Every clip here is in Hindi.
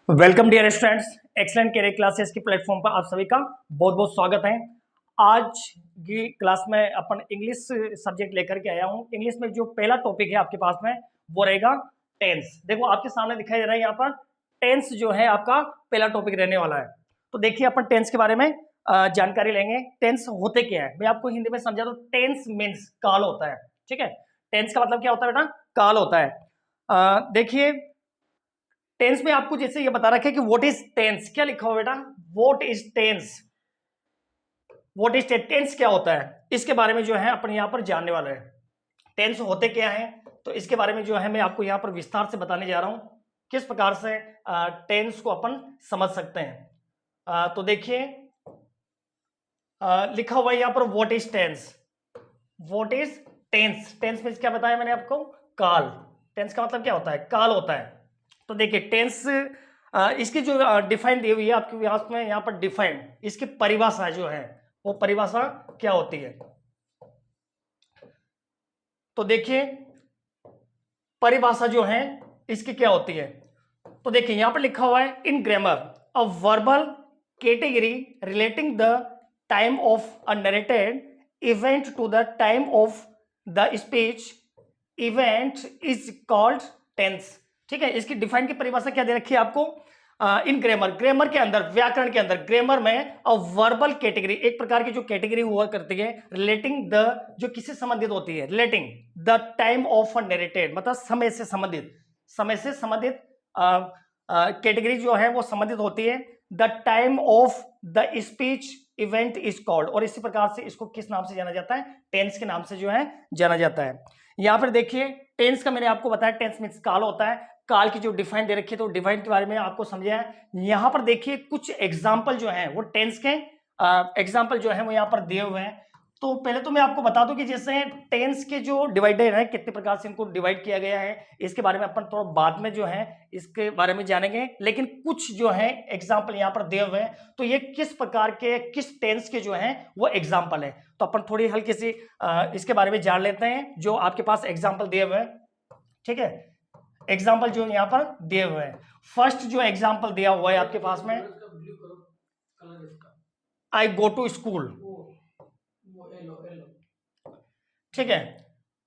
Welcome dear students, excellent career classes की प्लेटफॉर्म पर आप सभी का बहुत बहुत स्वागत है। आज की क्लास में अपन इंग्लिश सब्जेक्ट लेकर के आया हूँ। इंग्लिश में जो पहला टॉपिक है आपके पास में वो रहेगा टेंस। देखो आपके सामने दिखाई दे रहा है यहाँ पर टेंस जो है आपका पहला टॉपिक रहने वाला है। तो देखिए अपन टेंस के बारे में जानकारी लेंगे। टेंस होते क्या है मैं आपको हिंदी में समझा दूं। टेंस मीन्स काल होता है। ठीक है, टेंस का मतलब क्या होता है बेटा? काल होता है। देखिए टेंस में आपको जैसे ये बता रखा है कि व्हाट इज टेंस, क्या लिखा हुआ बेटा? What is tense, what is tense क्या होता है, इसके बारे में जो है अपन यहाँ पर जानने वाले हैं। टेंस होते क्या है तो इसके बारे में जो है मैं आपको यहाँ पर विस्तार से बताने जा रहा हूँ किस प्रकार से टेंस को अपन समझ सकते हैं। तो देखिए लिखा हुआ है यहाँ पर what is tense. What is tense, tense means क्या बताया मैंने आपको? काल। टेंस का मतलब क्या होता है? काल होता है। तो देखिए टेंस इसकी जो डिफाइन दी हुई है आपके यहाँ पर डिफाइन, इसकी परिभाषा जो है वो परिभाषा क्या होती है? तो देखिए परिभाषा जो है इसकी क्या होती है? तो देखिए यहां पर लिखा हुआ है in grammar a verbal category relating the time of a narrated event to the time of the speech event is called tense. ठीक है, इसकी डिफाइन की परिभाषा क्या दे रखी है आपको? इन ग्रामर, ग्रामर के अंदर, व्याकरण के अंदर, ग्रामर में अ वर्बल कैटेगरी, एक प्रकार की जो कैटेगरी हुआ करती है रिलेटिंग द, जो किसी संबंधित होती है, relating the time of a narrated, मतलब समय से संबंधित, समय से संबंधित कैटेगरी जो है वो संबंधित होती है। The time of the speech event is called, और इसी प्रकार से इसको किस नाम से जाना जाता है? टेंस के नाम से जो है जाना जाता है। यहां पर देखिए टेंस का मैंने आपको बताया टेंस मींस काल होता है। काल की जो डिफाइन दे रखी है तो डिफाइन के बारे में आपको समझा है। यहां पर देखिए कुछ एग्जाम्पल जो है वो टेंस के एग्जाम्पल जो है वो यहाँ पर दिए हुए हैं। तो पहले तो मैं आपको बता दूं कि जैसे टेंस के जो डिवाइडेड है कितने प्रकार से इनको डिवाइड किया गया है, इसके बारे में अपन थोड़ा बाद में जो है इसके बारे में जानेंगे। लेकिन कुछ जो है एग्जाम्पल यहाँ पर दिए हुए हैं, तो ये किस प्रकार के, किस टेंस के जो है वो एग्जाम्पल है। तो अपन थोड़ी हल्की सी इसके बारे में जान लेते हैं जो आपके पास एग्जाम्पल दिए हुए हैं। ठीक है, एग्जाम्पल जो यहाँ पर दिए हुए हैं, फर्स्ट जो एग्जाम्पल दिया हुआ है आपके पास में, आई गो टू स्कूल। ठीक है,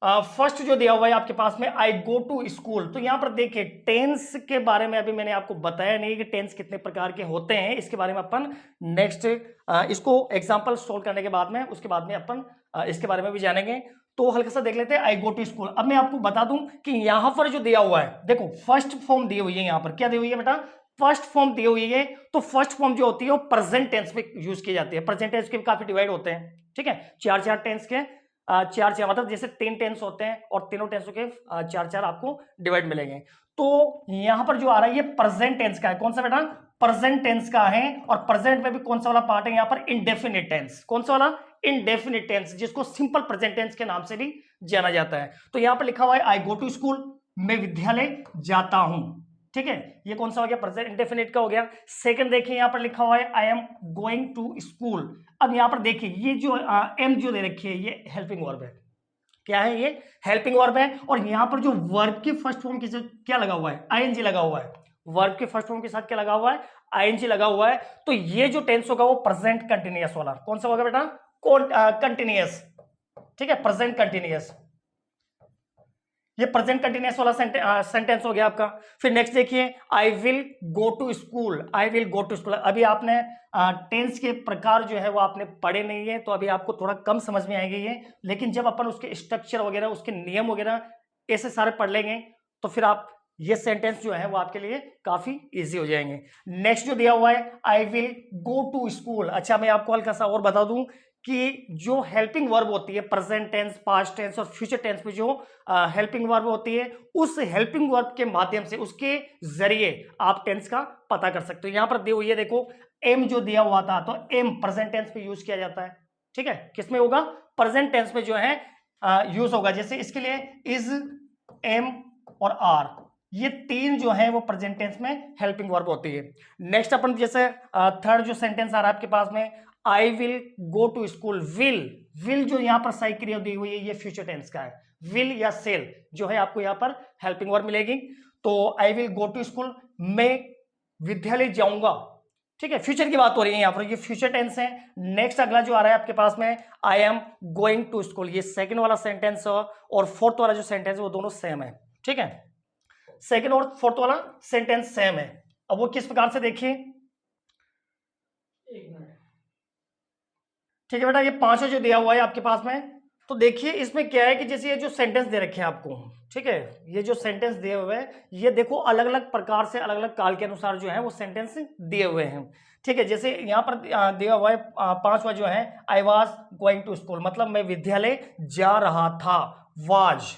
फर्स्ट जो दिया हुआ है आपके पास में आई गो टू स्कूल। तो यहां पर देखिए टेंस के बारे में अभी मैंने आपको बताया नहीं कि टेंस कितने प्रकार के होते हैं, इसके बारे में अपन नेक्स्ट इसको एग्जांपल सोल्व करने के बाद में, उसके बाद में अपन इसके बारे में भी जानेंगे। तो हल्का सा देख लेते हैं आई गो टू स्कूल। अब मैं आपको बता दूं कि यहां पर जो दिया हुआ है, देखो फर्स्ट फॉर्म दी हुई है, यहां पर क्या दी हुई है बेटा? फर्स्ट फॉर्म दी हुई है। तो फर्स्ट फॉर्म जो होती है वो प्रेजेंट टेंस में यूज की जाती है। प्रेजेंट टेंस के काफी डिवाइड होते हैं। ठीक है, चार चार टेंस के, चार चार मतलब जैसे तीन टेंस होते हैं और तीनों टेंसों के चार चार आपको डिवाइड मिलेंगे। तो यहां पर जो आ रहा है ये प्रेजेंट टेंस का है। कौन सा बेटा? प्रेजेंट टेंस का है। और प्रेजेंट में भी कौन सा वाला पार्ट है यहाँ पर? Indefinite tense. कौन सा वाला? इंडेफिनिट टेंस, जिसको सिंपल प्रेजेंट टेंस के नाम से भी जाना जाता है। तो यहां पर लिखा हुआ है आई गो टू स्कूल, मैं विद्यालय जाता हूं। ठीक है, ये कौन सा हो गया? प्रेजेंट इंडेफिनिट का हो गया। सेकंड देखिए यहां पर लिखा हुआ है I am going to school. अब यहां पर देखिए ये जो एम जो दे रखी है ये हेल्पिंग वर्ब है। क्या है ये? हेल्पिंग वर्ब है। और यहां पर जो वर्ब की फर्स्ट फॉर्म के साथ क्या लगा हुआ है? आईएनजी लगा हुआ है। वर्ब के फर्स्ट फॉर्म के साथ क्या लगा हुआ है? आईएनजी लगा हुआ है। तो ये जो टेंस होगा वो प्रेजेंट कंटिन्यूअस वाला। कौन सा होगा बेटा? कंटिन्यूअस। ठीक है, प्रेजेंट कंटिन्यूअस, ये प्रेजेंट कंटिन्यूअस वाला सेंटेंस हो गया आपका। फिर नेक्स्ट देखिए I will go to school. I will go to school, अभी आपने टेंस के प्रकार जो है वो आपने पढ़े नहीं है, तो अभी आपको थोड़ा कम समझ में आएगी ये। लेकिन जब अपन उसके स्ट्रक्चर वगैरह, उसके नियम वगैरह ऐसे सारे पढ़ लेंगे तो फिर आप ये सेंटेंस जो है वो आपके लिए काफी इजी हो जाएंगे। नेक्स्ट जो दिया हुआ है I will go to school. अच्छा मैं आपको हल्का सा और बता दूं कि जो हेल्पिंग वर्ब होती है प्रेजेंट टेंस, पास्ट टेंस और फ्यूचर टेंस में जो हेल्पिंग वर्ब होती है, उस हेल्पिंग वर्ब के माध्यम से, उसके जरिए आप टेंस का पता कर सकते हो। यहां पर दी हुई है देखो एम जो दिया हुआ था, तो एम प्रेजेंट टेंस में यूज किया जाता है। ठीक है, किसमें होगा? प्रेजेंट टेंस में जो है यूज होगा। जैसे इसके लिए इज, एम और आर, ये तीन जो है वो प्रेजेंट टेंस में हेल्पिंग वर्ब होती है। नेक्स्ट अपन जैसे थर्ड जो सेंटेंस आ रहा है आपके पास में I will go to school. Will, will जो यहां पर सही क्रिया दी हुई है ये फ्यूचर टेंस का है। विल या सेल जो है आपको यहां पर हेल्पिंग वर्ब मिलेगी। तो I will go to school, मैं विद्यालय जाऊंगा, ठीक है, फ्यूचर की बात हो रही है यहाँ पर, ये फ्यूचर टेंस है। नेक्स्ट अगला जो आ रहा है आपके पास में, I am going to school, ये सेकंड वाला सेंटेंस और फोर्थ वाला जो सेंटेंस है वो दोनों सेम है, ठीक है, सेकंड और फोर्थ वाला सेंटेंस सेम है। अब वो किस प्रकार से देखिए, ठीक है बेटा, ये पांचों जो दिया हुआ है आपके पास में, तो देखिए इसमें क्या है कि जैसे ये जो सेंटेंस दे रखे हैं आपको, ठीक है, ये जो सेंटेंस दिए हुए हैं ये देखो अलग अलग प्रकार से अलग अलग काल के अनुसार जो है वो सेंटेंस दिए हुए हैं, ठीक है। जैसे यहाँ पर दिया हुआ है पांचवा जो है, I was going to school, मतलब मैं विद्यालय जा रहा था, वाज,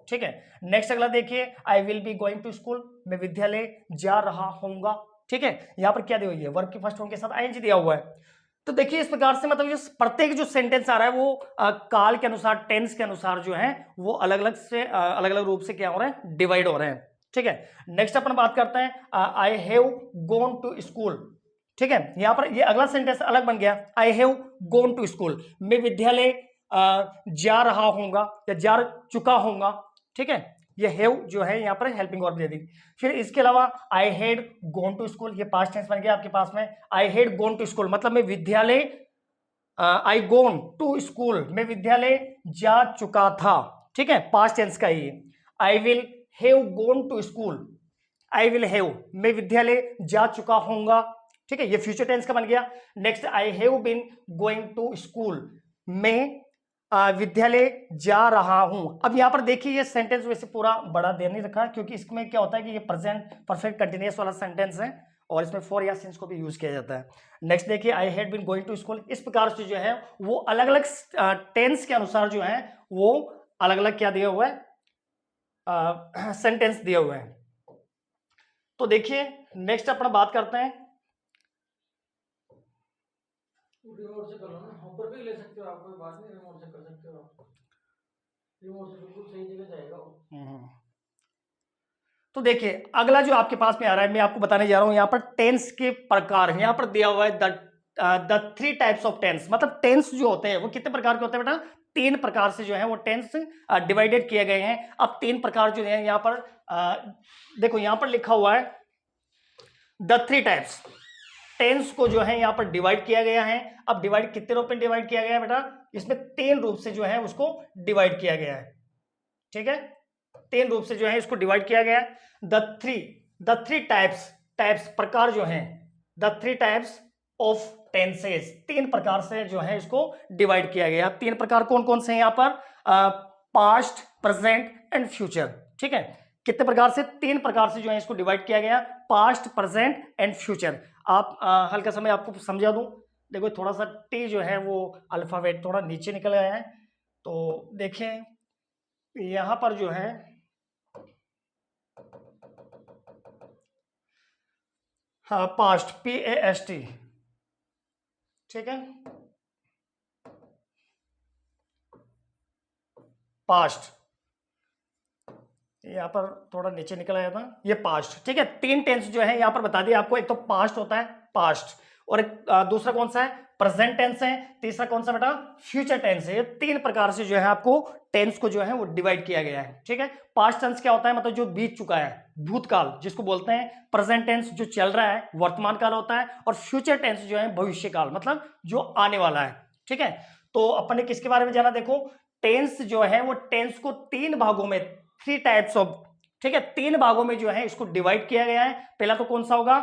ठीक है। नेक्स्ट अगला देखिए, I will be going to school, मैं विद्यालय जा रहा हूंगा, ठीक है। यहाँ पर क्या दिया हुआ है, वर्ब के फर्स्ट फॉर्म के साथ आईएनजी दिया हुआ है। तो देखिए इस प्रकार से मतलब ये प्रत्येक जो सेंटेंस आ रहा है वो काल के अनुसार, टेंस के अनुसार जो है वो अलग अलग से अलग अलग रूप से क्या हो रहे हैं, डिवाइड हो रहे हैं, ठीक है। नेक्स्ट अपन बात करते हैं, I have gone to school, ठीक है। यहां पर ये अगला सेंटेंस अलग बन गया, I have gone to school, मैं विद्यालय जा रहा हूंगा या जा चुका हूंगा, ठीक है। ये हैव जो है यहाँ पर हेल्पिंग वर्ब दे दी। फिर इसके अलावा I had gone to school, ये पास्ट टेंस बन गया आपके पास में, I had gone to school मतलब मैं विद्यालय, आई गोन टू स्कूल, मैं विद्यालय जा चुका था, ठीक है, पास्ट टेंस का ही। I will have gone to school, I will have, मैं विद्यालय जा चुका हूंगा, ठीक है, ये फ्यूचर टेंस का बन गया। Next, I have been going to school, मैं विद्यालय जा रहा हूं। अब यहां पर देखिए ये सेंटेंस वैसे पूरा बड़ा दे नहीं रखा क्योंकि इसमें क्या होता है कि ये प्रेजेंट परफेक्ट कंटिन्यूअस वाला सेंटेंस है और इसमें फॉर या सिंस को भी यूज किया जाता है। नेक्स्ट देखिए, I had been going to school, इस प्रकार से जो है वो अलग अलग टेंस के अनुसार जो है वो अलग अलग क्या दिया हुआ है, सेंटेंस दिया हुआ है। तो देखिए नेक्स्ट अपना बात करते हैं, रिमोट से कर लो ना, ऊपर भी ले सकते हो आप, कोई बात नहीं, रिमोट से कर सकते हो आप, रिमोट से बिल्कुल सही जगह जाएगा। तो देखिए अगला जो आपके पास में आ रहा है मैं आपको बताने जा रहा हूं, यहाँ पर टेंस के प्रकार, यहाँ पर दिया हुआ है the three types of tense, मतलब टेंस जो होते हैं वो कितने प्रकार के होते हैं बेटा, तीन प्रकार से जो है वो टेंस डिवाइडेड किए गए हैं। अब तीन प्रकार जो है यहाँ पर देखो यहाँ पर लिखा हुआ है द थ्री टाइप्स, टेंस को जो है यहाँ पर डिवाइड किया गया है। अब डिवाइड कितने रूप में डिवाइड किया गया है बेटा, इसमें तीन रूप से जो है उसको डिवाइड किया गया है, ठीक है, तीन रूप से जो है इसको डिवाइड किया गया है। द थ्री टाइप्स, टाइप्स प्रकार जो हैं, the three types of tenses, तीन प्रकार से जो है इसको डिवाइड किया गया। तीन प्रकार कौन कौन से हैं यहाँ पर, पास्ट, प्रेजेंट एंड फ्यूचर, ठीक है। कितने प्रकार से, तीन प्रकार से जो है इसको डिवाइड किया गया, पास्ट, प्रेजेंट एंड फ्यूचर। आप हल्का समय आपको समझा दूं, देखो थोड़ा सा टी जो है वो अल्फाबेट थोड़ा नीचे निकल गया है, तो देखें यहां पर जो है हाँ पास्ट, PAST, ठीक है, पास्ट, यहाँ पर थोड़ा नीचे निकल आया था, ये पास्ट, ठीक है। तीन टेंस जो है यहाँ पर बता दिया आपको, एक तो पास्ट होता है पास्ट, और एक दूसरा कौन सा है, प्रेजेंट टेंस है, तीसरा कौन सा बेटा, फ्यूचर टेंस है। ये तीन प्रकार से जो है आपको टेंस को जो है वो डिवाइड किया गया है, ठीक है। पास्ट टेंस क्या होता है, मतलब जो बीत चुका है, भूतकाल जिसको बोलते हैं, प्रेजेंट टेंस जो चल रहा है, वर्तमान काल होता है, और फ्यूचर टेंस जो है भविष्य काल, मतलब जो आने वाला है, ठीक है। तो अपन ने किसके बारे में जाना, देखो टेंस जो है वो टेंस को तीन भागों में, थ्री टाइप्स ऑफ, ठीक है, तीन भागों में जो है इसको डिवाइड किया गया है। पहला तो कौन सा होगा,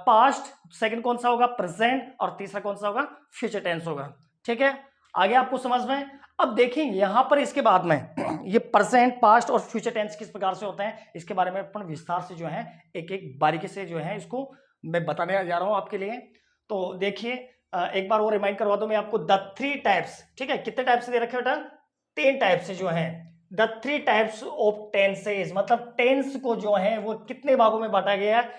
पास्ट, सेकंड कौन सा होगा, प्रेजेंट, और तीसरा कौन सा होगा, फ्यूचर टेंस होगा, ठीक है। आगे आपको समझ में। अब देखें यहां पर इसके बाद में ये प्रेजेंट, पास्ट और फ्यूचर टेंस किस प्रकार से होते हैं, इसके बारे में अपन विस्तार से जो है एक एक बारीकी से जो है इसको मैं बताने जा रहा हूं आपके लिए। तो देखिए एक बार वो रिमाइंड करवा दो मैं आपको, द थ्री टाइप्स, ठीक है, कितने टाइप से दे रखे बेटा, तीन टाइप से जो है, the three types of tenses, मतलब टेंस को जो है वो कितने भागों में बांटा गया है,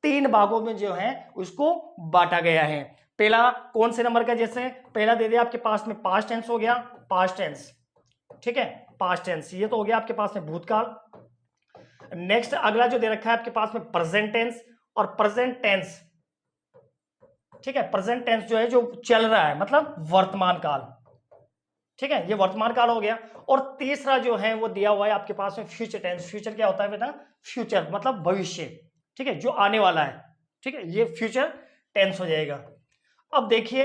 तीन भागों में जो है उसको बांटा गया है। पहला कौन से नंबर का, जैसे पहला दे दिया आपके पास में पास्ट टेंस हो गया, पास्ट टेंस, ठीक है, पास्ट टेंस, ये तो हो गया आपके पास में भूतकाल। नेक्स्ट अगला जो दे रखा है आपके पास में प्रेजेंट टेंस और प्रेजेंट टेंस, ठीक है, प्रेजेंट टेंस जो है जो चल रहा है, मतलब वर्तमान काल, ठीक है, ये वर्तमान काल हो गया। और तीसरा जो है वो दिया हुआ है आपके पास में फ्यूचर टेंस। फ्यूचर क्या होता है बेटा, फ्यूचर मतलब भविष्य, ठीक है, जो आने वाला है, ठीक है, ये फ्यूचर टेंस हो जाएगा। अब देखिए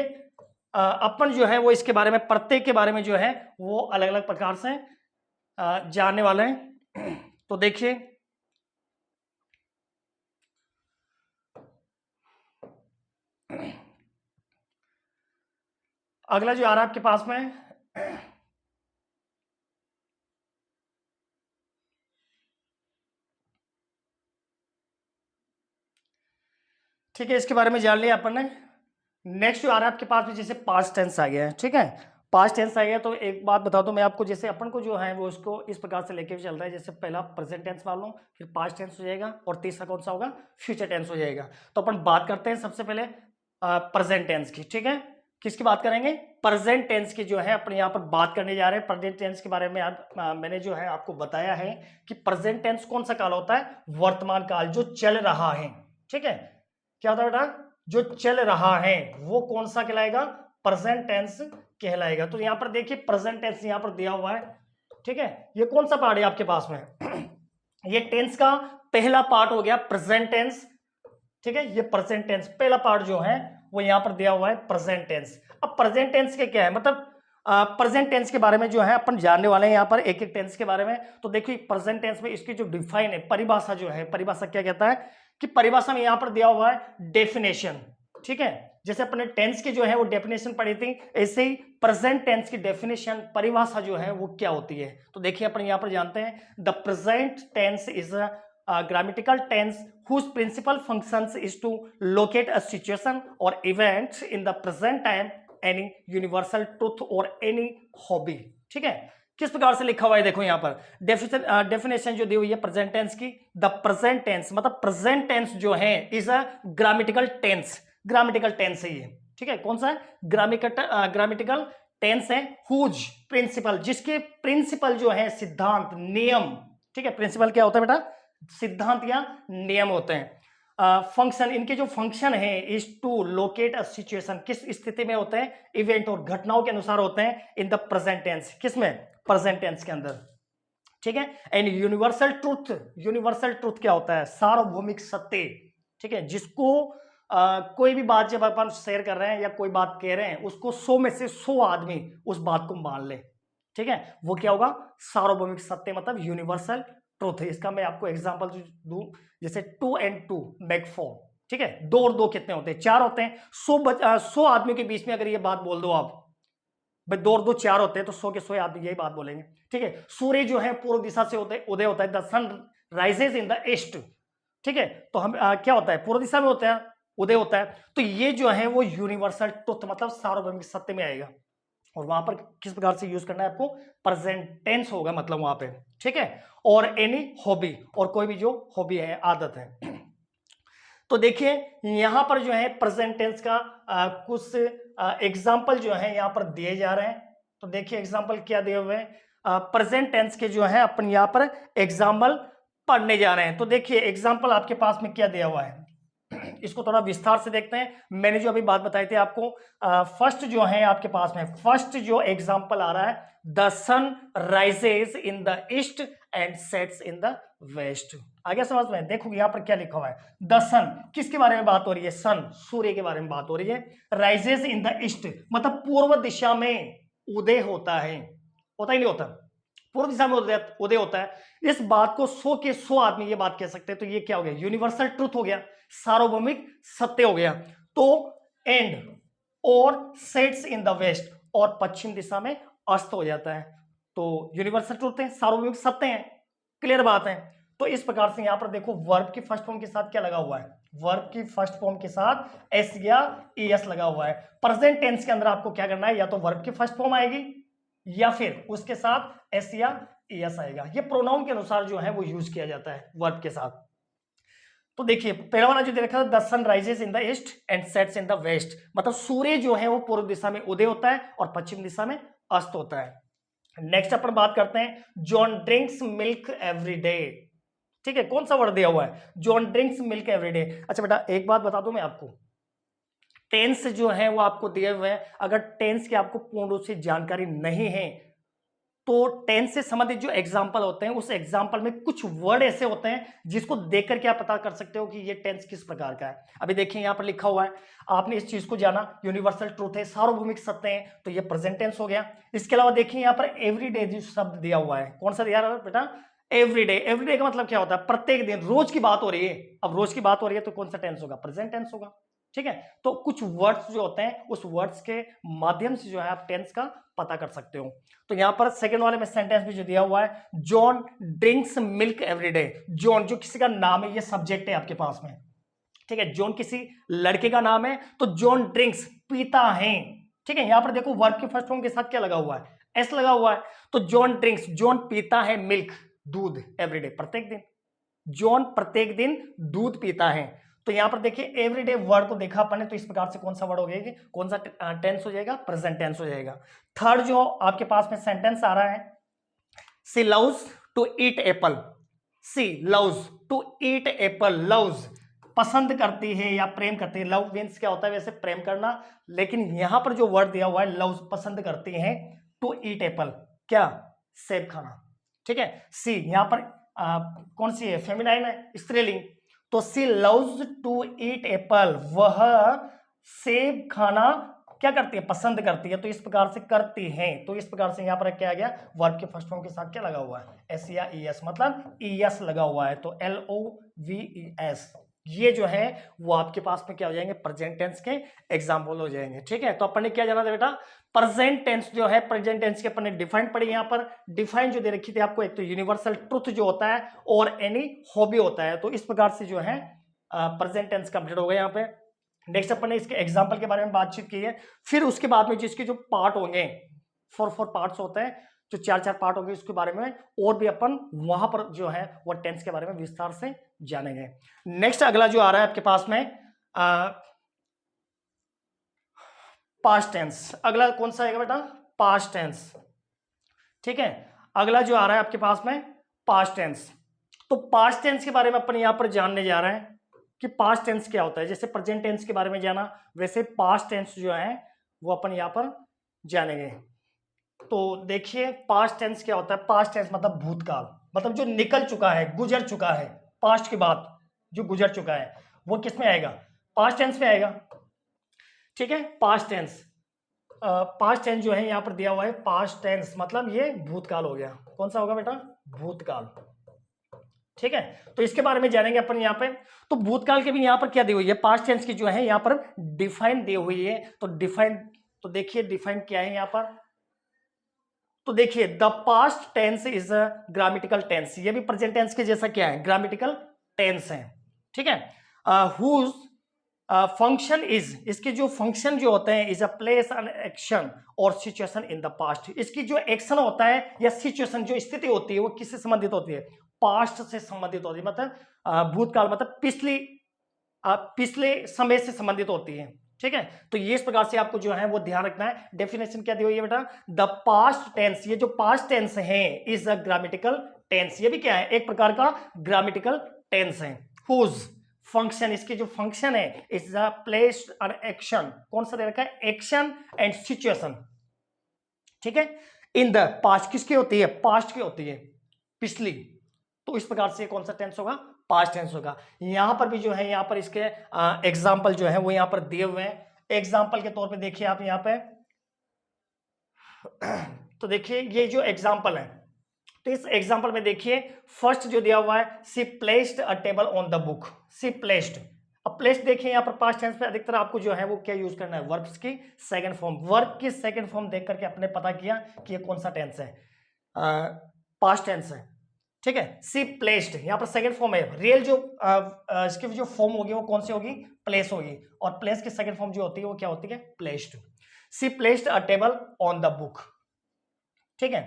अपन जो है वो इसके बारे में, प्रत्येक के बारे में जो है वो अलग अलग प्रकार से जानने वाले हैं। तो देखिए अगला जो आ रहा है आपके पास में, ठीक है, इसके बारे में जान लिया अपन ने। नेक्स्ट जो आ रहा है आपके पास में, जैसे पास्ट टेंस आ गया है, ठीक है, पास्ट टेंस आ गया तो एक बात बता दूं मैं आपको, जैसे अपन को जो है वो उसको इस प्रकार से लेके चल रहा है, जैसे पहला प्रेजेंट टेंस मान लो, फिर पास्ट टेंस हो जाएगा, और तीसरा कौन सा होगा, फ्यूचर टेंस हो जाएगा। तो अपन बात करते हैं सबसे पहले प्रेजेंट टेंस की, ठीक है, किसकी बात करेंगे, प्रेजेंट टेंस की जो है अपन यहाँ पर बात करने जा रहे हैं। प्रेजेंट टेंस के बारे में मैंने जो है आपको बताया है कि प्रेजेंट टेंस कौन सा काल होता है, वर्तमान काल जो चल रहा है, ठीक है, क्या होता है बेटा, जो चल रहा है वो कौन सा कहलाएगा, प्रेजेंट टेंस कहलाएगा। तो यहां पर देखिए प्रेजेंट टेंस यहां पर दिया हुआ है, ठीक है, ये कौन सा पार्ट है आपके पास में ये टेंस का पहला पार्ट हो गया प्रेजेंट टेंस, ठीक है, ये प्रेजेंट टेंस पहला पार्ट जो है वो यहां पर दिया हुआ है प्रेजेंट टेंस। अब प्रेजेंट टेंस के क्या है, मतलब प्रेजेंट टेंस के बारे में जो है अपन जानने वाले हैं यहाँ पर एक एक टेंस के बारे में। तो देखिए प्रेजेंट टेंस में इसकी जो डिफाइन है, परिभाषा जो है, परिभाषा क्या कहता है कि परिभाषा में यहां पर दिया हुआ है डेफिनेशन, ठीक है, जैसे अपने टेंस की जो है वो डेफिनेशन पढ़ी थी, ऐसे ही प्रेजेंट टेंस की डेफिनेशन, परिभाषा जो है वो क्या होती है। तो देखिए अपन यहां पर जानते हैं, the present tense is a grammatical tense whose principal functions is to locate a situation or event in the present time, any universal truth or any hobby, ठीक है, किस प्रकार से लिखा हुआ है देखो यहाँ पर डेफिनेशन जो दी हुई है प्रेजेंट टेंस की, द प्रेजेंट टेंस मतलब प्रेजेंट टेंस जो है is a grammatical tense, grammatical tense है ये, ठीक है, कौन सा है, ग्रामेटिकल टेंस है, हुज प्रिंसिपल, जिसके प्रिंसिपल जो है सिद्धांत, नियम, ठीक है, प्रिंसिपल क्या होता है बेटा, सिद्धांत या नियम होते हैं। फंक्शन, इनके जो फंक्शन है is to locate a situation, किस स्थिति में होते हैं, इवेंट और घटनाओं के अनुसार होते हैं, इन द प्रेजेंट टेंस, किसमें, प्रेजेंट टेंस के अंदर, ठीक है। And universal truth, universal truth क्या होता है, सार्वभौमिक सत्य, ठीक है, जिसको कोई भी बात जब अपन शेयर कर रहे हैं या कोई बात कह रहे हैं उसको 100 में से 100 आदमी उस बात को मान ले, ठीक है, वो क्या होगा, सार्वभौमिक सत्य मतलब यूनिवर्सल ट्रूथ है। इसका मैं आपको एग्जांपल दूं, जैसे 2 and 2 मेक 4, ठीक है, 2 और 2 कितने होते हैं, 4 होते हैं। 100 आदमियों के बीच में अगर ये बात बोल दो आप, भाई 2 और 2 4 होते हैं, तो 100 के 100 आदमी यही बात बोलेंगे, ठीक है। सूर्य जो है पूर्व दिशा से उदय होता है, the sun rises in the east, ठीक है, तो हम क्या होता है, पूर्व दिशा में होता है, उदय होता है। तो ये जो है वो यूनिवर्सल ट्रुथ मतलब सार्वभौमिक सत्य में आएगा, और वहां पर किस प्रकार से यूज करना है आपको, प्रेजेंट टेंस होगा मतलब वहां पे, ठीक है। और एनी हॉबी, और कोई भी जो हॉबी है, आदत है। तो देखिए यहां पर जो है प्रेजेंट टेंस का कुछ एग्जाम्पल जो है यहां पर दिए जा रहे हैं। तो देखिए एग्जाम्पल क्या दिए हुए हैं, प्रेजेंट टेंस के जो है अपन यहां पर एग्जाम्पल पढ़ने जा रहे हैं। तो देखिए एग्जाम्पल आपके पास में क्या दिया हुआ है, इसको थोड़ा विस्तार से देखते हैं। मैंने जो अभी बात बताई थी आपको, फर्स्ट जो है आपके पास में, फर्स्ट जो एग्जांपल आ रहा है, the sun rises in the east and sets in the west. आगे समझ में, देखो यहां पर क्या लिखा हुआ है, द सन किसके बारे में बात हो रही है, सन सूर्य के बारे में बात हो रही है। राइजेस इन द ईस्ट मतलब पूर्व दिशा में उदय होता है, होता ही नहीं होता, पूर्व दिशा में उदय होता है। इस बात को 100 के 100 आदमी ये बात कह सकते हैं। तो ये क्या हो गया, यूनिवर्सल ट्रुथ हो गया, सार्वभौमिक सत्य हो गया। तो एंड और सेट्स इन द वेस्ट, और पश्चिम दिशा में अस्त हो जाता है। तो यूनिवर्सल ट्रुथ है, सार्वभौमिक सत्य है, क्लियर बात है। तो इस प्रकार से यहां पर देखो वर्ब की फर्स्ट फॉर्म के साथ क्या लगा हुआ है, वर्ब की फर्स्ट फॉर्म के साथ एस या एस लगा हुआ है। प्रेजेंट टेंस के अंदर आपको क्या करना है, या तो वर्ब की फर्स्ट फॉर्म आएगी या फिर उसके साथ एस या एस आएगा। ये प्रोनाउन के अनुसार जो है वो यूज किया जाता है वर्ब के साथ। तो देखिए पहला वाला जो देखा था, the sun rises in the east and sets in the west, मतलब सूर्य जो है वो पूर्व दिशा में उदय होता है और पश्चिम दिशा में अस्त होता है। नेक्स्ट अपन बात करते हैं, John drinks milk every day, ठीक है, कौन सा वर्ड दिया हुआ है, John drinks milk every day. अच्छा बेटा एक बात बता दूं मैं आपको, टेंस जो है वो आपको दिए हुए हैं, अगर टेंस की आपको पूर्ण रूप से जानकारी नहीं है तो टेंस से संबंधित जो एग्जाम्पल होते हैं उस एग्जाम्पल में कुछ वर्ड ऐसे होते हैं जिसको देख करके आप पता कर सकते हो कि ये टेंस किस प्रकार का है। अभी देखिए यहां पर लिखा हुआ है, आपने इस चीज को जाना, यूनिवर्सल ट्रूथ है, सार्वभौमिक सत्य है, तो ये प्रेजेंट टेंस हो गया। इसके अलावा देखिए यहाँ पर एवरीडे जो शब्द दिया हुआ है, कौन सा दिया हुआ है बेटा? एवरीडे। एवरीडे का मतलब क्या होता है? प्रत्येक दिन, रोज की बात हो रही है। अब रोज की बात हो रही है तो कौन सा टेंस होगा? प्रेजेंट टेंस होगा। ठीक है, तो कुछ वर्ड्स जो होते हैं उस वर्ड्स के माध्यम से जो है आप टेंस का पता कर सकते हो। तो यहां पर सेकंड वाले में सेंटेंस भी जो दिया हुआ है, John drinks milk everyday. John जो किसी का नाम है, ये सब्जेक्ट है आपके पास में। ठीक है, जॉन किसी लड़के का नाम है, तो जॉन ड्रिंक्स पीता है। ठीक है, यहां पर देखो वर्ब के फर्स्ट फॉर्म के साथ क्या लगा हुआ है? एस लगा हुआ है। तो जॉन ड्रिंक्स, जॉन पीता है मिल्क, दूध, एवरीडे, प्रत्येक दिन। जॉन प्रत्येक दिन दूध पीता है। तो यहां पर देखिए एवरीडे वर्ड को देखा अपन ने, तो इस प्रकार से कौन सा वर्ड हो गया, कौन सा टेंस हो जाएगा? प्रेजेंट टेंस हो जाएगा। थर्ड जो आपके पास में सेंटेंस आ रहा है, she loves to eat apple. She loves to eat apple. Loves पसंद करती है या प्रेम करती है। लव मीन्स क्या होता है वैसे? प्रेम करना। लेकिन यहां पर जो वर्ड दिया हुआ है, लव्स पसंद करती है, टू ईट एप्पल, क्या? सेब खाना। ठीक है, सी यहां पर कौन सी है? फेमिनाइन है, स्त्रीलिंग। तो सी लव्स टू ईट एप्पल, वह सेब खाना क्या करती है? पसंद करती है। तो इस प्रकार से करती है, तो इस प्रकार से यहां पर क्या आ गया? वर्ब के फर्स्ट फॉर्म के साथ क्या लगा हुआ है? एस या ई एस, मतलब ई एस लगा हुआ है। तो L O V E S, ये जो है वो आपके पास में क्या हो जाएंगे? प्रेजेंट टेंस के एग्जाम्पल हो जाएंगे। ठीक है, तो अपन ने क्या जाना था बेटा? प्रेजेंट टेंस जो है, प्रेजेंट टेंस के अपन ने डिफाइन पढ़ी। यहाँ पर डिफाइन जो दे रखी थी आपको, एक तो यूनिवर्सल ट्रुथ जो होता है और एनी हॉबी होता है। तो इस प्रकार से जो है प्रेजेंट टेंस कंप्लीट हो गया यहाँ पे। नेक्स्ट अपन ने इसके एग्जाम्पल के बारे में बातचीत की है। फिर उसके बाद में जिसके जो पार्ट होंगे, 4 पार्ट्स होते हैं, जो 4 पार्ट होंगे, उसके बारे में और भी अपन वहां पर जो है वो टेंस के बारे में विस्तार से जानेंगे। नेक्स्ट अगला जो आ रहा है आपके पास में पास्ट टेंस। अगला कौन सा आएगा बेटा? Past tense. ठीक है, अगला जो आ रहा है आपके पास में पास्ट टेंस। तो पास्ट टेंस के बारे में अपन यहां पर जानने जा रहे हैं कि पास्ट टेंस क्या होता है। जैसे प्रेजेंट टेंस के बारे में जाना, वैसे पास्ट टेंस जो है वो अपन यहां पर जानेंगे। तो देखिए पास्ट टेंस क्या होता है? पास्ट टेंस मतलब भूतकाल, मतलब जो निकल चुका है, गुजर चुका है। पास्ट की बात जो गुजर चुका है वो किस में आएगा? पास्ट टेंस में आएगा। ठीक है, पास्ट टेंस। पास्ट टेंस जो है यहाँ पर दिया हुआ है, पास्ट टेंस मतलब ये भूतकाल हो गया। कौन सा होगा बेटा? भूतकाल। ठीक है, तो इसके बारे में जानेंगे अपन यहाँ पे। तो भूतकाल के भी यहाँ पर क्या दी हुई है? पास्ट टेंस की जो है यहाँ पर डिफाइन दी हुई है। तो डिफाइन, तो देखिए डिफाइन क्या है यहाँ पर। तो देखिए the past tense is a grammatical tense. ये भी प्रेजेंट टेंस के जैसा क्या है? ग्रामेटिकल टेंस है। ठीक है, हुज फंक्शन इज, इसके जो फंक्शन जो होते हैं, is a place an action और सिचुएशन इन द पास्ट। इसकी जो एक्शन होता है या सिचुएशन जो स्थिति होती है वो किससे संबंधित होती है? पास्ट से संबंधित होती है। मतलब भूतकाल मतलब पिछले समय से संबंधित होती है। ठीक है, तो ये इस प्रकार से आपको जो है वो ध्यान रखना है। डेफिनेशन क्या दी हुई है बेटा? द पास्ट टेंस, ये जो पास्ट टेंस है, इज अ ग्रामेटिकल टेंस। ये भी क्या है? एक प्रकार का ग्रामेटिकल टेंस है। हुज फंक्शन, इसके जो फंक्शन है, is a placed an action. कौन सा दे रखा है? Action and situation. ठीक है, इन द पास्ट, किसकी होती है? पास्ट की होती है, पिछली। तो इस प्रकार से कौन सा टेंस होगा? पास्ट टेंस होगा। यहां पर भी जो है, यहां पर इसके एग्जाम्पल जो है वो यहां पर दिए हुए हैं। एग्जाम्पल के तौर पे देखिए आप यहां पे, तो देखिए ये जो एग्जाम्पल है, तो इस एग्जाम्पल में देखिए फर्स्ट जो दिया हुआ है, she placed a table on the book. She placed, अब प्लेस्ड देखिए यहाँ पर पास्ट टेंस पे अधिकतर आपको जो है वो क्या यूज करना है? वर्ब्स की सेकंड फॉर्म। वर्ब की सेकंड फॉर्म देख करके आपने पता किया कि ये कौन सा टेंस है? पास्ट टेंस है। ठीक है, सी प्लेस्ड, यहाँ पर सेकंड फॉर्म है। रियल जो इसकी जो फॉर्म होगी वो कौन सी होगी? प्लेस होगी। और प्लेस की सेकंड फॉर्म जो होती है वो क्या होती है? Placed. She placed a table on the book. ठीक है,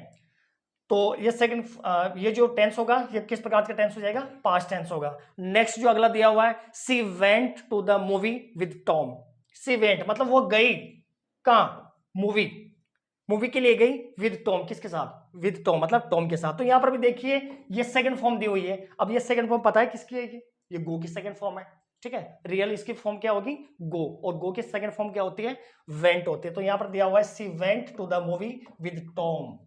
तो ये सेकंड, ये जो टेंस होगा ये किस प्रकार का टेंस हो जाएगा? पास्ट टेंस होगा। नेक्स्ट जो अगला दिया हुआ है, she went to the movie with Tom. She went मतलब वो गई कहां? मूवी, मूवी के लिए गई विद टॉम। किसके साथ? विद टॉम मतलब टॉम के साथ। तो यहां पर भी देखिए ये सेकंड फॉर्म दी हुई है। अब ये सेकंड फॉर्म पता है किसकी है? ये गो की सेकंड फॉर्म है। ठीक है, रियल इसकी फॉर्म क्या होगी? गो, और गो की सेकंड फॉर्म क्या होती है? वेंट होती है। तो यहां पर दिया हुआ है she went to the movie with Tom.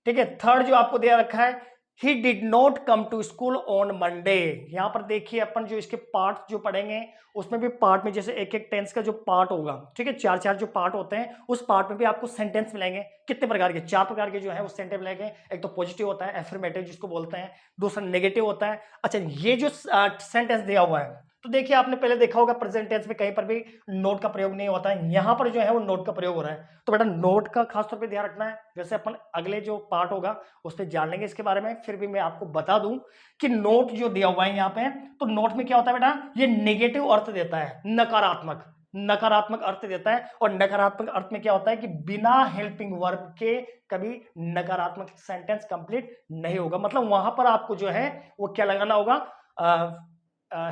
ठीक है। थर्ड जो आपको दे रखा है, he did not come to school on Monday. यहां पर देखिए अपन जो इसके पार्ट जो पढ़ेंगे उसमें भी पार्ट में जैसे एक एक टेंस का जो पार्ट होगा, ठीक है, चार चार जो पार्ट होते हैं उस पार्ट में भी आपको सेंटेंस मिलेंगे। कितने प्रकार के? चार प्रकार के जो है वो सेंटेंस मिलेंगे। एक तो पॉजिटिव होता है, एफर्मेटिव जिसको बोलते हैं, दूसरा नेगेटिव होता है। अच्छा, ये जो सेंटेंस दिया हुआ है, तो देखिए आपने पहले देखा होगा प्रेजेंट टेंस में कहीं पर भी नोट का प्रयोग नहीं होता है, यहां पर जो है वो नोट का प्रयोग हो रहा है। तो बेटा नोट का खासतौर पे ध्यान रखना है। जैसे अपन अगले जो पार्ट होगा उस पर जान लेंगे इसके बारे में, फिर भी मैं आपको बता दूं कि नोट जो दिया हुआ है यहाँ पे, तो नोट में क्या होता है बेटा, ये नेगेटिव अर्थ देता है, नकारात्मक नकारात्मक अर्थ देता है। और नकारात्मक अर्थ में क्या होता है कि बिना हेल्पिंग वर्ब के कभी नकारात्मक सेंटेंस कंप्लीट नहीं होगा। मतलब वहां पर आपको जो है वो क्या लगाना होगा,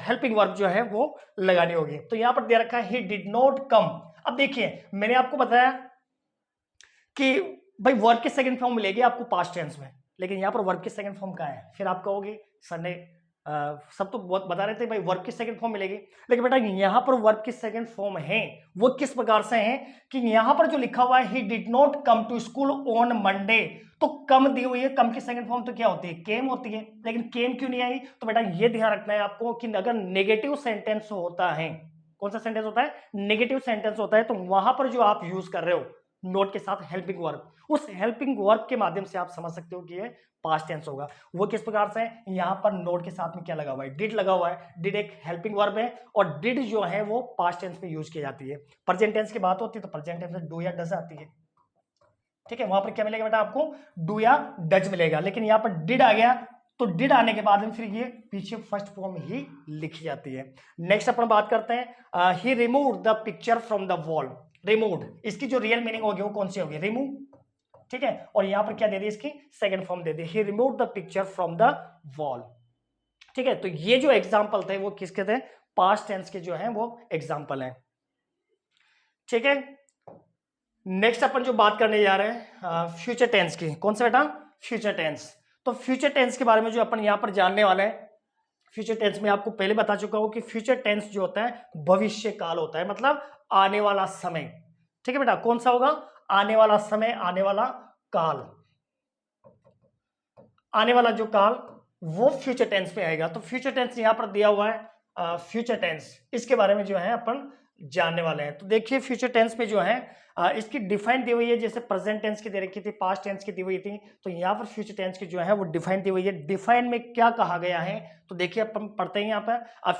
हेल्पिंग वर्ब जो है वो लगानी होगी। तो यहां पर दे रखा है ही डिड नॉट कम। अब देखिए मैंने आपको बताया कि भाई वर्ब की सेकंड फॉर्म मिलेगी आपको पास्ट टेंस में, लेकिन यहां पर वर्ब की सेकंड फॉर्म कहां है? फिर आप कहोगे सर ने सब तो बहुत बता रहे थे भाई वर्ब की सेकंड फॉर्म मिलेगी, लेकिन बेटा यहां पर वर्ब की सेकंड फॉर्म है वो किस प्रकार से है कि यहां पर जो लिखा हुआ है he did not come to school on Monday, तो कम दी हुई है, कम की सेकंड फॉर्म तो क्या होती है? केम होती है। लेकिन केम क्यों नहीं आई? तो बेटा ये ध्यान रखना है आपको कि अगर नेगेटिव सेंटेंस होता है, कौन सा सेंटेंस होता है? नेगेटिव सेंटेंस होता है, तो वहां पर जो आप यूज कर रहे हो नोट के साथ हेल्पिंग वर्ब, उस हेल्पिंग वर्ब के माध्यम से आप समझ सकते हो कि ये पास्ट टेंस होगा। वो किस प्रकार से? यहां पर नोट के साथ में क्या लगा हुआ है? डिड लगा हुआ है। डिड एक हेल्पिंग वर्ब है और डिड जो है वो पास्ट टेंस में यूज की जाती है। प्रेजेंट टेंस की बात होती है तो प्रेजेंट टेंस में डू या डज आती है, ठीक है। वहां पर क्या मिलेगा बेटा आपको? डू या डज मिलेगा। लेकिन यहां पर डिड आ गया तो डिड आने के बाद में फिर ये पीछे फर्स्ट फॉर्म ही लिखी जाती है। नेक्स्ट अपन बात करते हैं, he removed the picture from the wall. Removed, इसकी जो रियल मीनिंग होगी वो कौन सी होगी? रिमूव, ठीक है। और यहां पर क्या दे दी? इसकी second form they the, he removed the picture from the wall, ठीक है। तो ये जो एग्जांपल थे वो किसके थे? पास्ट टेंस के जो है वो एग्जांपल हैं, ठीक है। नेक्स्ट अपन जो बात करने जा रहे हैं फ्यूचर टेंस की। कौन सा बेटा? Future tense. तो फ्यूचर टेंस के बारे में जो अपन यहां पर जानने वाले हैं, फ्यूचर टेंस में आपको पहले बता चुका हूं कि फ्यूचर टेंस जो होता है भविष्य काल होता है, मतलब आने वाला समय, ठीक है बेटा। कौन सा होगा? आने वाला समय, आने वाला काल, आने वाला जो काल वो फ्यूचर टेंस में आएगा। तो फ्यूचर टेंस यहां पर दिया हुआ है फ्यूचर टेंस, इसके बारे में जो है अपन जानने वाले हैं। तो देखिए फ्यूचर टेंस में जो है इसकी डिफाइन दी हुई है, जैसे प्रेजेंट टेंस की दे रखी थी, पास्ट टेंस की दी हुई थी, तो यहाँ पर फ्यूचर टेंस की जो है वो डिफाइन दी हुई है। डिफाइन में क्या कहा गया है तो देखिए अपन पढ़ते हैं यहाँ पर, a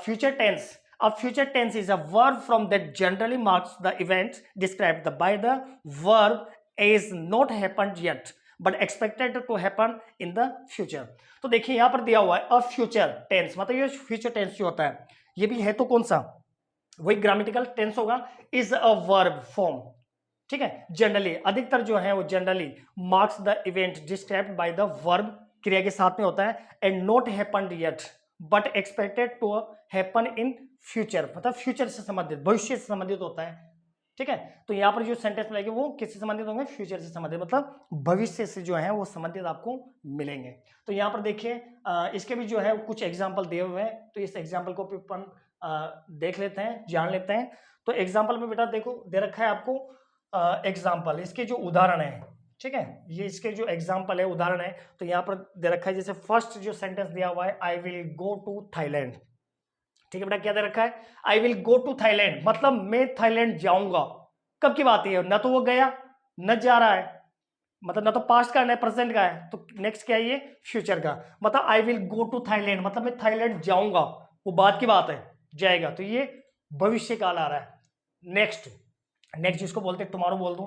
future tense is a verb from that generally marks the events described by the verb is not happened yet but expected to happen in the future. तो देखिए यहां पर दिया हुआ है अ फ्यूचर टेंस, मतलब ये फ्यूचर टेंस जो होता है ये भी है तो कौन सा? वही ग्रामेटिकल टेंस होगा, इज अ वर्ब फॉर्म, ठीक है। जनरली, अधिकतर जो है वो generally marks the event described by the verb, क्रिया के साथ में होता है, and not happened yet but expected to happen in future, मतलब फ्यूचर से संबंधित, भविष्य से संबंधित होता है, ठीक है। तो यहां पर जो सेंटेंस मिलेंगे वो किससे संबंधित होंगे? फ्यूचर से संबंधित, मतलब भविष्य से जो है वो संबंधित आपको मिलेंगे। तो यहां पर देखिए इसके भी जो है कुछ एग्जाम्पल दिए हुए हैं, तो इस एग्जाम्पल को भी अपन देख लेते हैं, जान लेते हैं। तो एग्जाम्पल में बेटा देखो दे रखा है आपको एग्जाम्पल, इसके जो उदाहरण है, ठीक है, ये इसके जो एग्जाम्पल है, उदाहरण है। तो यहाँ पर दे रखा है, जैसे फर्स्ट जो सेंटेंस दिया हुआ है, I will go to Thailand, ठीक है बेटा। क्या दे रखा है? I will go to Thailand, मतलब मैं थाईलैंड जाऊंगा। कब की बात है? ना तो वो गया न जा रहा है, मतलब ना तो पास्ट का है ना प्रेजेंट का है, तो नेक्स्ट क्या है? ये फ्यूचर का, मतलब I will go to Thailand, मतलब मैं थाईलैंड जाऊंगा, वो बात की बात है, जाएगा, तो ये भविष्य काल आ रहा है। नेक्स्ट, नेक्स्ट जिसको बोलते हैं टुमारो बोल दूं,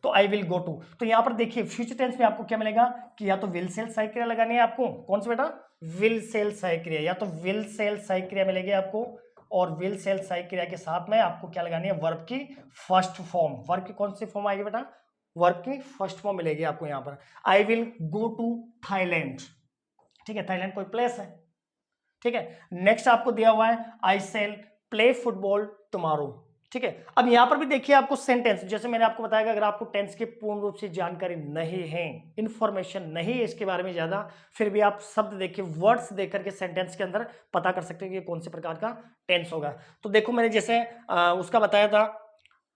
तो आई विल गो टू। तो यहां पर देखिए फ्यूचर टेंस में आपको क्या मिलेगा कि या तो विल सेल सहायक क्रिया लगानी है आपको, कौन सा बेटा? विल सेल सहायक क्रिया, या तो विल सेल सहायक क्रिया मिलेगी आपको, और विल सेल सहायक क्रिया के साथ में आपको क्या लगानी है? वर्ब की फर्स्ट फॉर्म। वर्ब की कौन सी फॉर्म आएगी बेटा? वर्ब की फर्स्ट फॉर्म मिलेगी आपको यहां पर, I will go to Thailand, ठीक है। थाईलैंड कोई प्लेस है, ठीक है। नेक्स्ट आपको दिया हुआ है आई सेल प्ले फुटबॉल टुमारो, ठीक है। अब यहां पर भी देखिए आपको सेंटेंस, जैसे मैंने आपको बताया अगर आपको टेंस की पूर्ण रूप से जानकारी नहीं है, इंफॉर्मेशन नहीं है इसके बारे में ज्यादा, फिर भी आप शब्द देखिए, वर्ड्स देख करके सेंटेंस के अंदर पता कर सकते हो कि कौन से प्रकार का टेंस होगा। तो देखो मैंने जैसे उसका बताया था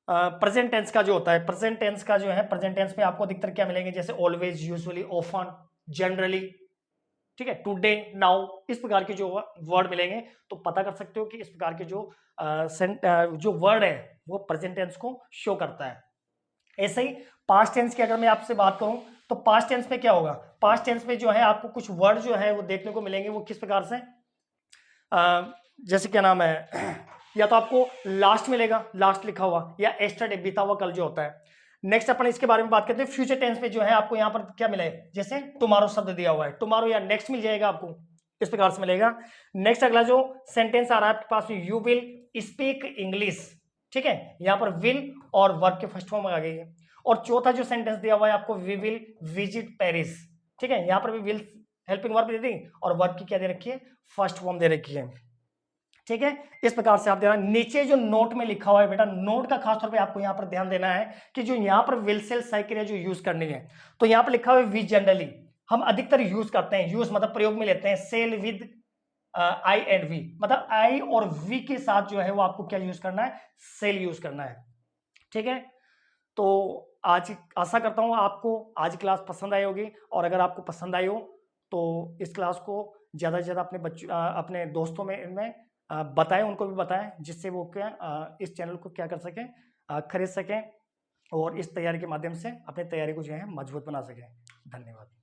प्रेजेंट टेंस का जो होता है, प्रेजेंट टेंस का जो है, प्रेजेंट टेंस में आपको अधिकतर क्या मिलेंगे, जैसे ऑलवेज, यूजुअली, ऑफन, जनरली, ठीक है, टुडे, नाउ, इस प्रकार के जो वर्ड मिलेंगे। तो पता कर सकते हो कि इस प्रकार के जो वर्ड है वो प्रेजेंट टेंस को शो करता है। ऐसे ही पास्ट टेंस की अगर मैं आपसे बात करूं तो पास्ट टेंस में क्या होगा, पास्ट टेंस में जो है आपको कुछ वर्ड जो है वो देखने को मिलेंगे। वो किस प्रकार से, जैसे क्या नाम है, या तो आपको लास्ट मिलेगा, लास्ट लिखा हुआ, या एस्टरडे, बीता हुआ कल जो होता है। नेक्स्ट अपन इसके बारे में बात करते हैं, फ्यूचर टेंस में जो है आपको यहाँ पर क्या मिला है, जैसे टुमारो शब्द दिया हुआ है, टुमारो या नेक्स्ट मिल जाएगा आपको, इस प्रकार से मिलेगा। नेक्स्ट अगला जो सेंटेंस आ रहा है आपके पास में, यू विल स्पीक इंग्लिश, ठीक है, यहाँ पर विल और वर्ब के फर्स्ट फॉर्म आ गई है। और चौथा जो सेंटेंस दिया हुआ है आपको, वी विल विजिट पेरिस, ठीक है, यहाँ पर भी विल हेल्पिंग वर्ब दे दी और वर्ब की क्या दे रखी है, फर्स्ट फॉर्म दे रखी है, ठीक है। इस प्रकार से आप देना। नीचे जो नोट में लिखा हुआ है बेटा, नोट का खास तौर पे आपको यहाँ पर ध्यान देना है कि जो यहाँ पर विल से सही क्रिया जो यूज करनी है, तो यहाँ पर लिखा हुआ है वी जनरली, हम अधिकतर यूज करते हैं, यूज मतलब प्रयोग में लेते हैं, shall with I and we, मतलब आई और वी के साथ जो है वो आपको क्या यूज करना है, सेल यूज करना है, ठीक है। तो आज आशा करता हूँ आपको आज क्लास पसंद आई होगी, और अगर आपको पसंद आई हो तो इस क्लास को ज़्यादा से ज़्यादा अपने बच्चों अपने दोस्तों में बताएं, उनको भी बताएं, जिससे वो क्या इस चैनल को क्या कर सकें, खरीद सकें और इस तैयारी के माध्यम से अपनी तैयारी को जो है मजबूत बना सकें। धन्यवाद।